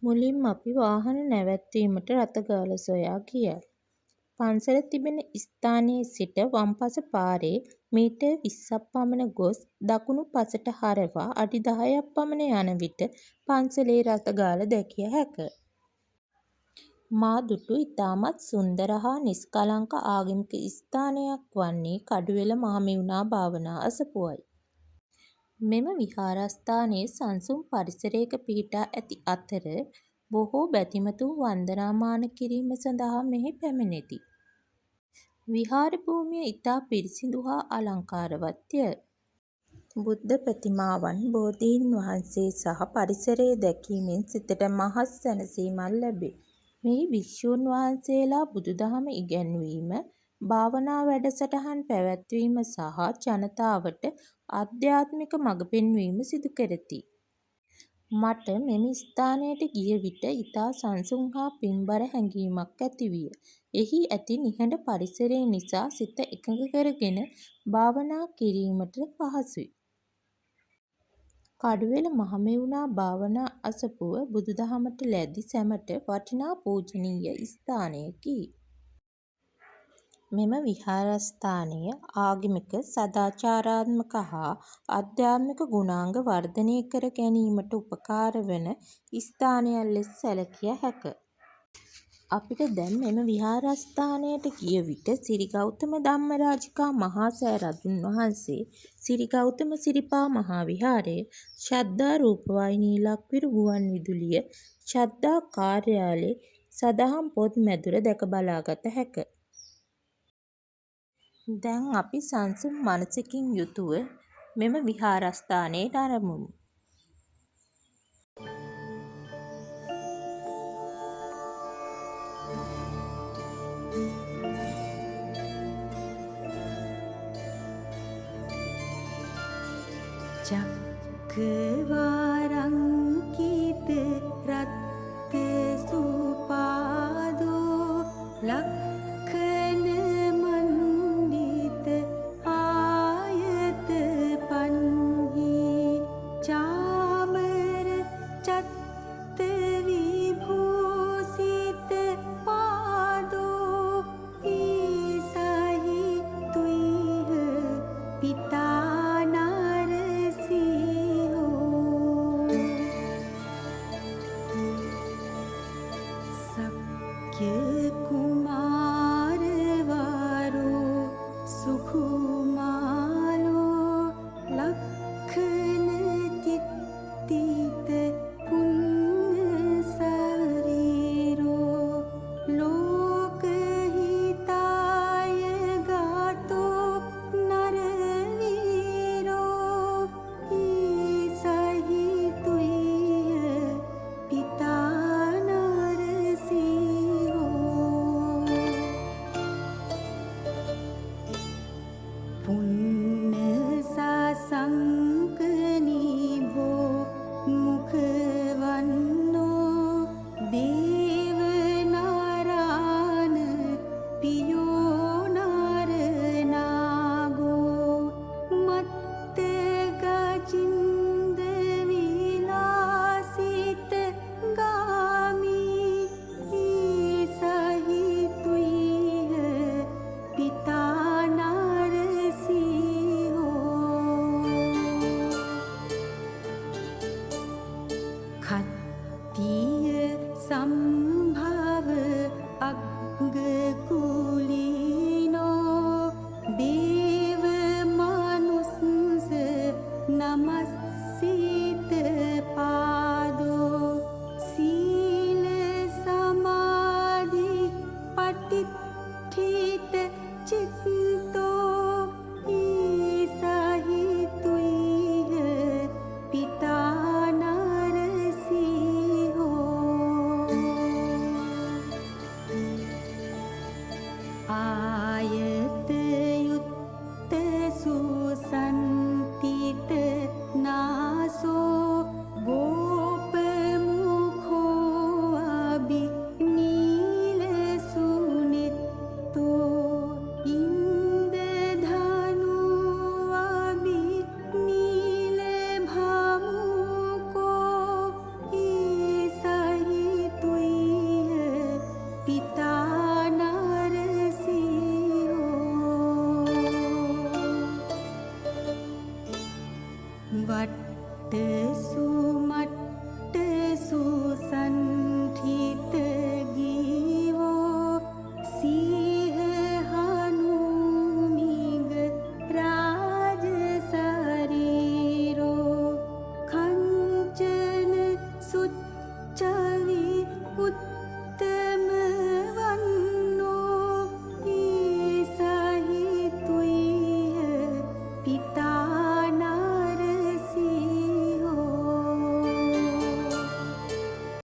මුලින්ම අපි වාහන නැවැත්වීමට රථගාල සොයා ගියා. පන්සල තිබෙන ස්ථානයේ සිට වම්පස පාරේ මීටර් 20ක් පමණ ගොස් දකුණු පසට හරවා අඩි 10ක් පමණ යන විට පන්සලේ රථගාල දැකිය හැක. මා දුටු ඉතාමත් සුන්දර හා නිස්කලංක ආගමික ස්ථානයක් වන්නේ කඩුවෙල මහමෙවුනා භාවනා අසපුවයි. මෙම විහාරස්ථානය සංසුන් පරිසරයක පිහිටා ඇති අතර බොහෝ බැතිමතුන් වන්දනාමාන කිරීම සඳහා මෙහි පැමිණෙති. විහාර භූමිය ඉතා පිරිසිදු හා අලංකාරවත්ය. බුද්ධ ප්‍රතිමාවන්, බෝධීන් වහන්සේ සහ පරිසරය දැකීමෙන් සිතට මහත් සැනසීමක් ලැබේ. මෙහි භික්ෂූන් වහන්සේලා බුදුදහම ඉගැන්වීම, භාවනා වැඩසටහන් පැවැත්වීම සහ ජනතාවට ආධ්‍යාත්මික මඟ පෙන්වීම සිදු කරති. මට මෙම ස්ථානයට ගිය විට ඉතා සංසුන් හා පින්බර හැඟීමක් ඇතිවිය. එහි ඇති නිහඬ පරිසරය නිසා සිත එකඟ කරගෙන භාවනා කිරීමට පහසුයි. කඩුවෙල මහමෙවුනා භාවනා අසපුව බුදුදහමට ලැදි සැමට වටිනා පූජනීය ස්ථානයකි. මෙම විහාරස්ථානය ආගමික, සදාචාරාත්මක හා ආධ්‍යාත්මික ගුණාංග වර්ධනය කර ගැනීමට උපකාර වන ස්ථානයක් ලෙස සැලකිය හැක. අපිට දැන් මෙම විහාරස්ථානයට ගිය විට සිරිගෞතම ධම්මරාජිකා මහා සෑ රජුන් වහන්සේ, සිරිගෞතම සිරිපා මහා විහාරය, ශ්‍රද්ධා රූපවාහිනී ලක්විරු ගුවන් විදුලිය, ශ්‍රද්ධා කාර්යාලය, සදහම් පොත් මැදුර දැක බලාගත හැක. දැන් අපි සංසුන් මනසකින් යුතුව මෙම විහාරස්ථානයට අරමුමු. චක්කවාරංකිත රත්ත සුපාදෝ ලක්